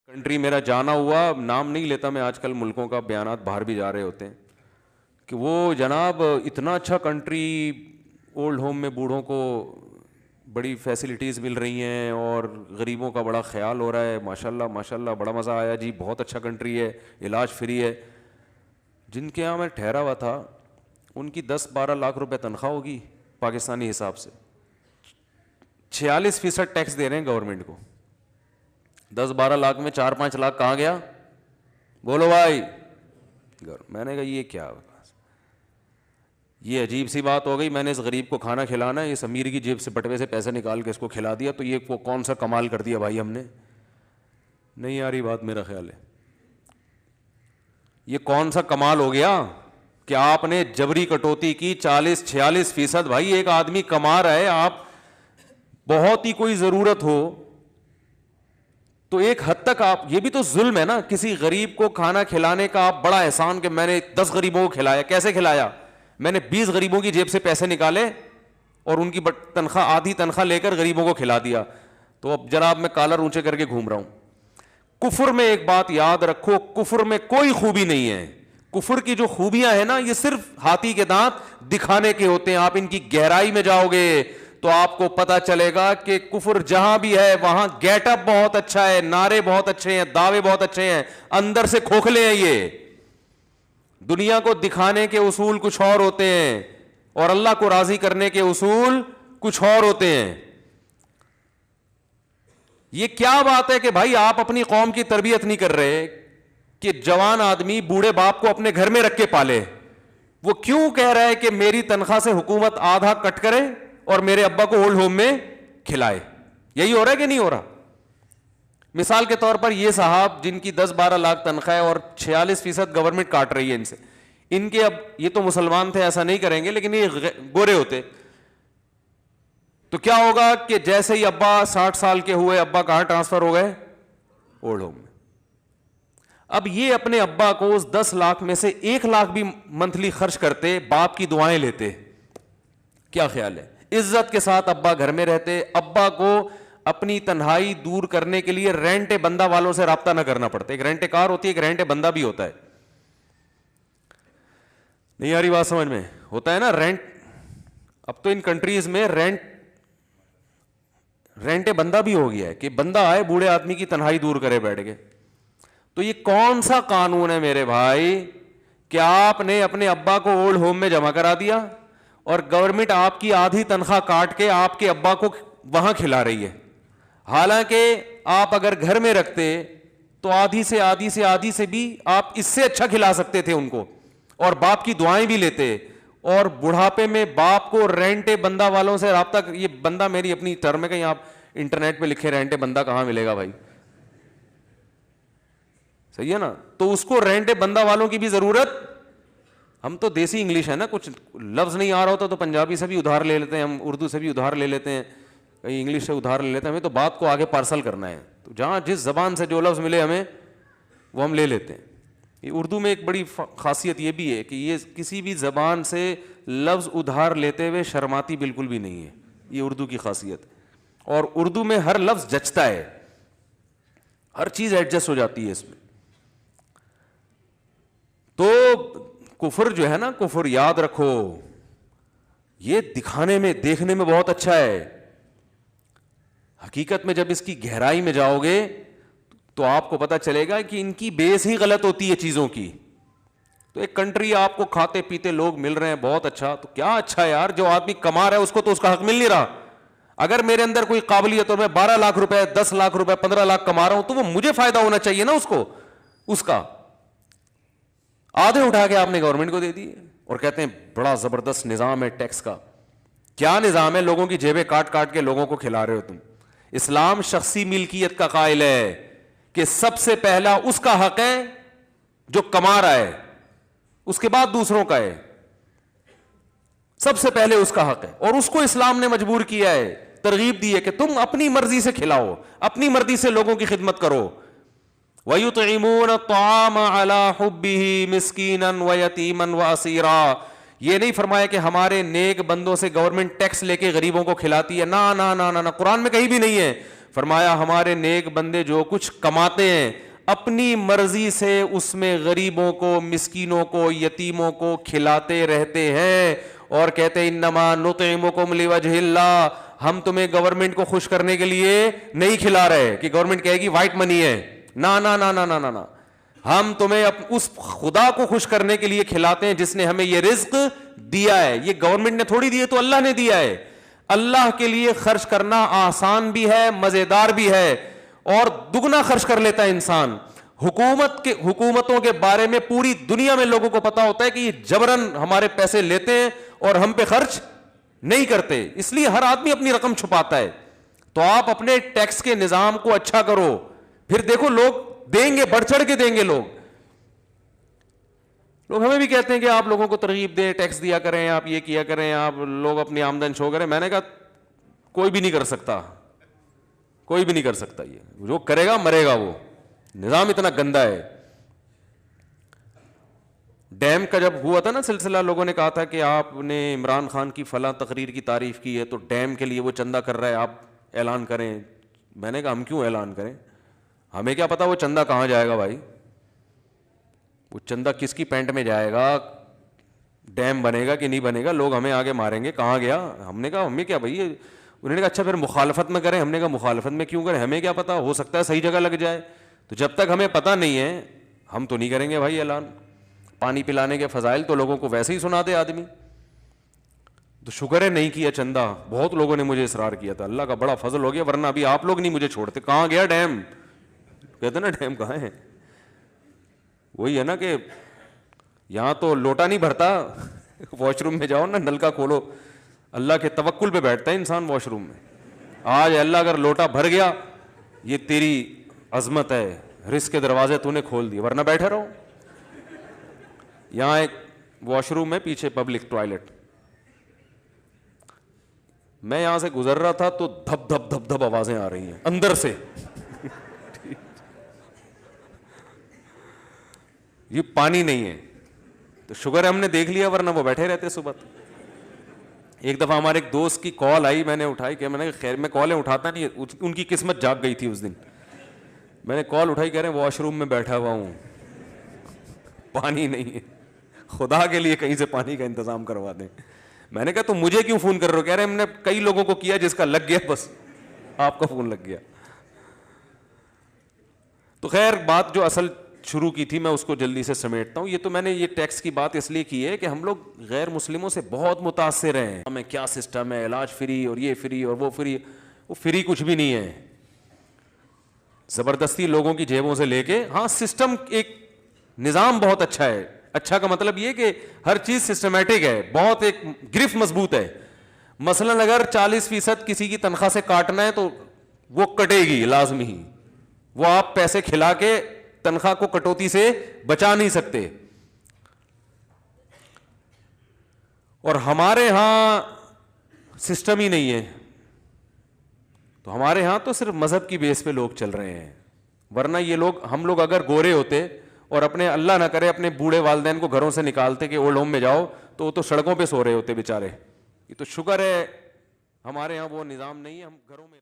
Country میرا جانا ہوا، نام نہیں لیتا میں، آج کل ملکوں کا بیانات باہر بھی جا رہے ہوتے ہیں کہ وہ جناب اتنا اچھا کنٹری، اولڈ ہوم میں بوڑھوں کو بڑی فیسلٹیز مل رہی ہیں اور غریبوں کا بڑا خیال ہو رہا ہے، ماشاء اللہ ماشاء اللہ بڑا مزہ آیا جی، بہت اچھا کنٹری ہے، علاج فری ہے. جن کے یہاں میں ٹھہرا ہوا تھا ان کی 10-12 لاکھ روپے تنخواہ ہوگی پاکستانی حساب سے، 46% ٹیکس دے رہے ہیں گورنمنٹ کو. 10-12 لاکھ میں 4-5 لاکھ کہاں گیا؟ بولو بھائی. میں نے کہا یہ کیا، یہ عجیب سی بات ہو گئی. میں نے اس غریب کو کھانا کھلانا ہے، اس امیر کی جیب سے بٹوے سے پیسے نکال کے اس کو کھلا دیا، تو یہ کون سا کمال کر دیا بھائی ہم نے؟ نہیں آ رہی بات میرا خیال ہے. یہ کون سا کمال ہو گیا کہ آپ نے جبری کٹوتی کی 40-46%؟ بھائی ایک آدمی کما رہا ہے، آپ بہت ہی کوئی ضرورت ہو تو ایک حد تک آپ، یہ بھی تو ظلم ہے نا، کسی غریب کو کھانا کھلانے کا آپ بڑا احسان کہ میں نے 10 غریبوں کو کھلایا. کیسے کھلایا؟ میں نے 20 غریبوں کی جیب سے پیسے نکالے اور ان کی تنخواہ، آدھی تنخواہ لے کر غریبوں کو کھلا دیا. تو اب جناب میں کالر اونچے کر کے گھوم رہا ہوں. کفر میں ایک بات یاد رکھو، کفر میں کوئی خوبی نہیں ہے. کفر کی جو خوبیاں ہیں نا، یہ صرف ہاتھی کے دانت دکھانے کے ہوتے ہیں. آپ ان کی گہرائی میں جاؤ گے تو آپ کو پتا چلے گا کہ کفر جہاں بھی ہے وہاں گیٹ اپ بہت اچھا ہے، نعرے بہت اچھے ہیں، دعوے بہت اچھے ہیں، اندر سے کھوکھلے ہیں. یہ دنیا کو دکھانے کے اصول کچھ اور ہوتے ہیں اور اللہ کو راضی کرنے کے اصول کچھ اور ہوتے ہیں. یہ کیا بات ہے کہ بھائی آپ اپنی قوم کی تربیت نہیں کر رہے کہ جوان آدمی بوڑھے باپ کو اپنے گھر میں رکھ کے پالے؟ وہ کیوں کہہ رہا ہے کہ میری تنخواہ سے حکومت آدھا کٹ کرے اور میرے ابا کو اولڈ ہوم میں کھلائے؟ یہی ہو رہا ہے کہ نہیں ہو رہا؟ مثال کے طور پر یہ صاحب جن کی 10-12 لاکھ تنخواہ ہے اور 46% گورنمنٹ کاٹ رہی ہے ان سے، ان کے، اب یہ تو مسلمان تھے ایسا نہیں کریں گے لیکن یہ گورے ہوتے تو کیا ہوگا کہ جیسے ہی ابا 60 سال کے ہوئے، ابا کہاں ٹرانسفر ہو گئے؟ اولڈ ہوم میں. اب یہ اپنے ابا کو اس 10 لاکھ میں سے 1 لاکھ بھی منتھلی خرچ کرتے، باپ کی دعائیں لیتے. کیا خیال ہے؟ عزت کے ساتھ ابا گھر میں رہتے، ابا کو اپنی تنہائی دور کرنے کے لیے رینٹ بندہ والوں سے رابطہ نہ کرنا پڑتا. ایک رینٹ کار ہوتی ہے، ایک رینٹ بندہ بھی ہوتا ہے. نہیں آ رہی بات سمجھ میں؟ ہوتا ہے نا رینٹ. اب تو ان کنٹریز میں رینٹ بندہ بھی ہو گیا ہے کہ بندہ آئے بوڑھے آدمی کی تنہائی دور کرے بیٹھ کے. تو یہ کون سا قانون ہے میرے بھائی کہ آپ نے اپنے ابا کو اولڈ ہوم میں جمع کرا دیا اور گورنمنٹ آپ کی آدھی تنخواہ کاٹ کے آپ کے ابا کو وہاں کھلا رہی ہے؟ حالانکہ آپ اگر گھر میں رکھتے تو آدھی سے بھی آپ اس سے اچھا کھلا سکتے تھے ان کو اور باپ کی دعائیں بھی لیتے. اور بڑھاپے میں باپ کو رینٹ بندہ والوں سے رابطہ، یہ بندہ میری اپنی ٹرم ہے، کہیں آپ انٹرنیٹ پہ لکھے رینٹ بندہ کہاں ملے گا بھائی؟ صحیح ہے نا؟ تو اس کو رینٹ بندہ والوں کی بھی ضرورت. ہم تو دیسی انگلش ہے نا، کچھ لفظ نہیں آ رہا ہوتا تو پنجابی سے بھی ادھار لے لیتے ہیں، ہم اردو سے بھی ادھار لے لیتے ہیں، کہیں انگلش سے ادھار لے لیتے ہیں. ہمیں تو بات کو آگے پارسل کرنا ہے، تو جہاں جس زبان سے جو لفظ ملے ہمیں وہ ہم لے لیتے ہیں. یہ اردو میں ایک بڑی خاصیت یہ بھی ہے کہ یہ کسی بھی زبان سے لفظ ادھار لیتے ہوئے شرماتی بالکل بھی نہیں ہے. یہ اردو کی خاصیت ہے. اور اردو میں ہر لفظ جچتا ہے، ہر چیز ایڈجسٹ ہو جاتی ہے اس میں. تو کفر جو ہے نا، کفر یاد رکھو یہ دکھانے میں، دیکھنے میں بہت اچھا ہے، حقیقت میں جب اس کی گہرائی میں جاؤ گے تو آپ کو پتا چلے گا کہ ان کی بیس ہی غلط ہوتی ہے چیزوں کی. تو ایک کنٹری آپ کو کھاتے پیتے لوگ مل رہے ہیں، بہت اچھا. تو کیا اچھا ہے یار، جو آدمی کما رہا ہے اس کو تو اس کا حق مل نہیں رہا. اگر میرے اندر کوئی قابلیت اور میں 12 لاکھ روپے، 10 لاکھ روپے، 15 لاکھ کما رہا ہوں تو وہ مجھے فائدہ ہونا چاہیے نا اس کو. اس کا آدھے اٹھا کے آپ نے گورنمنٹ کو دے دی اور کہتے ہیں بڑا زبردست نظام ہے ٹیکس کا. کیا نظام ہے؟ لوگوں کی جیبیں کاٹ کاٹ کے لوگوں کو کھلا رہے ہو تم. اسلام شخصی ملکیت کا قائل ہے کہ سب سے پہلا اس کا حق ہے جو کما رہا ہے، اس کے بعد دوسروں کا ہے. سب سے پہلے اس کا حق ہے. اور اس کو اسلام نے مجبور کیا ہے، ترغیب دی ہے کہ تم اپنی مرضی سے کھلاؤ، اپنی مرضی سے لوگوں کی خدمت کرو. وَيُطْعِمُونَ الطَّعَامَ عَلَىٰ حُبِّهِ مِسْكِينًا وَيَتِيمًا وَأَسِيرًا. یہ نہیں فرمایا کہ ہمارے نیک بندوں سے گورنمنٹ ٹیکس لے کے غریبوں کو کھلاتی ہے، نہ نہ نہ نہ، قرآن میں کہیں بھی نہیں ہے. فرمایا ہمارے نیک بندے جو کچھ کماتے ہیں اپنی مرضی سے اس میں غریبوں کو, مسکینوں کو, یتیموں کو کھلاتے رہتے ہیں اور کہتے ہیں انما نطعمکم لوجہ اللہ, ہم تمہیں گورنمنٹ کو خوش کرنے کے لیے نہیں کھلا رہے کہ گورنمنٹ کہے گی وائٹ منی ہے, نا نا نا نا نا نا, ہم تمہیں اس خدا کو خوش کرنے کے لیے کھلاتے ہیں جس نے ہمیں یہ رزق دیا ہے. یہ گورنمنٹ نے تھوڑی دی ہے, تو اللہ نے دیا ہے. اللہ کے لیے خرچ کرنا آسان بھی ہے, مزیدار بھی ہے, اور دگنا خرچ کر لیتا ہے انسان. حکومتوں کے بارے میں پوری دنیا میں لوگوں کو پتا ہوتا ہے کہ یہ جبرن ہمارے پیسے لیتے ہیں اور ہم پہ خرچ نہیں کرتے, اس لیے ہر آدمی اپنی رقم چھپاتا ہے. تو آپ اپنے ٹیکس کے نظام کو اچھا کرو, پھر دیکھو لوگ دیں گے, بڑھ چڑھ کے دیں گے. لوگ ہمیں بھی کہتے ہیں کہ آپ لوگوں کو ترغیب دیں, ٹیکس دیا کریں, آپ یہ کیا کریں, آپ لوگ اپنی آمدن شو کریں. میں نے کہا کوئی بھی نہیں کر سکتا, کوئی بھی نہیں کر سکتا. یہ جو کرے گا مرے گا. وہ نظام اتنا گندا ہے. ڈیم کا جب ہوا تھا نا سلسلہ, لوگوں نے کہا تھا کہ آپ نے عمران خان کی فلاں تقریر کی تعریف کی ہے تو ڈیم کے لیے وہ چندہ کر رہا ہے, آپ اعلان کریں. میں نے کہا ہم کیوں اعلان کریں, ہمیں کیا پتا وہ چندہ کہاں جائے گا بھائی, وہ چندہ کس کی پینٹ میں جائے گا, ڈیم بنے گا کہ نہیں بنے گا, لوگ ہمیں آگے ماریں گے کہاں گیا. ہم نے کہا ہمیں کیا بھائی. انہوں نے کہا اچھا پھر مخالفت میں کریں. ہم نے کہا مخالفت میں کیوں کریں, ہمیں کیا پتا, ہو سکتا ہے صحیح جگہ لگ جائے. تو جب تک ہمیں پتہ نہیں ہے ہم تو نہیں کریں گے بھائی اعلان. پانی پلانے کے فضائل تو لوگوں کو ویسے ہی سنا دے آدمی. تو شکر ہے نہیں کیا چندہ. بہت لوگوں نے مجھے اصرار کیا تھا, اللہ کا بڑا فضل ہو گیا, ورنہ ابھی آپ لوگ نہیں مجھے چھوڑتے. کہاں گیا ڈیم, کہتے نا ڈیم کہاں ہے. وہی ہے نا کہ یہاں تو لوٹا نہیں بھرتا, واش روم میں جاؤ نا, نل کا کھولو, اللہ کے توکل پہ بیٹھتا ہے انسان واش روم میں. آج اللہ اگر لوٹا بھر گیا یہ تیری عظمت ہے, رزق کے دروازے تو نے کھول دیے, ورنہ بیٹھے رہو. یہاں ایک واش روم ہے پیچھے, پبلک ٹوائلٹ. میں یہاں سے گزر رہا تھا تو دھپ دھپ دھپ دھپ آوازیں آ رہی ہیں اندر سے. یہ پانی نہیں ہے تو شکر ہے ہم نے دیکھ لیا, ورنہ وہ بیٹھے رہتے صبح. ایک دفعہ ہمارے ایک دوست کی کال آئی, میں نے اٹھائی, کہ میں نے خیر میں کالیں اٹھاتا نہیں, ان کی قسمت جاگ گئی تھی اس دن. میں نے کال اٹھائی, کہہ رہے ہیں واش روم میں بیٹھا ہوا ہوں, پانی نہیں ہے, خدا کے لیے کہیں سے پانی کا انتظام کروا دیں. میں نے کہا تو مجھے کیوں فون کر رہے ہو, کہہ رہے ہیں ہم نے کئی لوگوں کو کیا جس کا لگ گیا, بس آپ کا فون لگ گیا. تو خیر بات جو اصل شروع کی تھی میں اس کو جلدی سے سمیٹتا ہوں. یہ تو میں نے یہ ٹیکس کی بات اس لیے کی ہے کہ ہم لوگ غیر مسلموں سے بہت متاثر ہیں. ہمیں کیا سسٹم ہے, علاج فری اور یہ فری اور وہ فری. وہ فری کچھ بھی نہیں ہے, زبردستی لوگوں کی جیبوں سے لے کے. ہاں سسٹم, ایک نظام بہت اچھا ہے. اچھا کا مطلب یہ کہ ہر چیز سسٹمیٹک ہے, بہت ایک گرفت مضبوط ہے. مثلا اگر 40% کسی کی تنخواہ سے کاٹنا ہے تو وہ کٹے گی لازمی ہی, وہ آپ پیسے کھلا کے تنخواہ کو کٹوتی سے بچا نہیں سکتے. اور ہمارے ہاں سسٹم ہی نہیں ہے, تو ہمارے ہاں تو صرف مذہب کی بیس پہ لوگ چل رہے ہیں. ورنہ یہ لوگ, ہم لوگ اگر گورے ہوتے اور اپنے اللہ نہ کرے اپنے بوڑھے والدین کو گھروں سے نکالتے کہ اولڈ ہوم میں جاؤ, تو وہ تو سڑکوں پہ سو رہے ہوتے بیچارے. یہ تو شکر ہے ہمارے ہاں وہ نظام نہیں ہے, ہم گھروں میں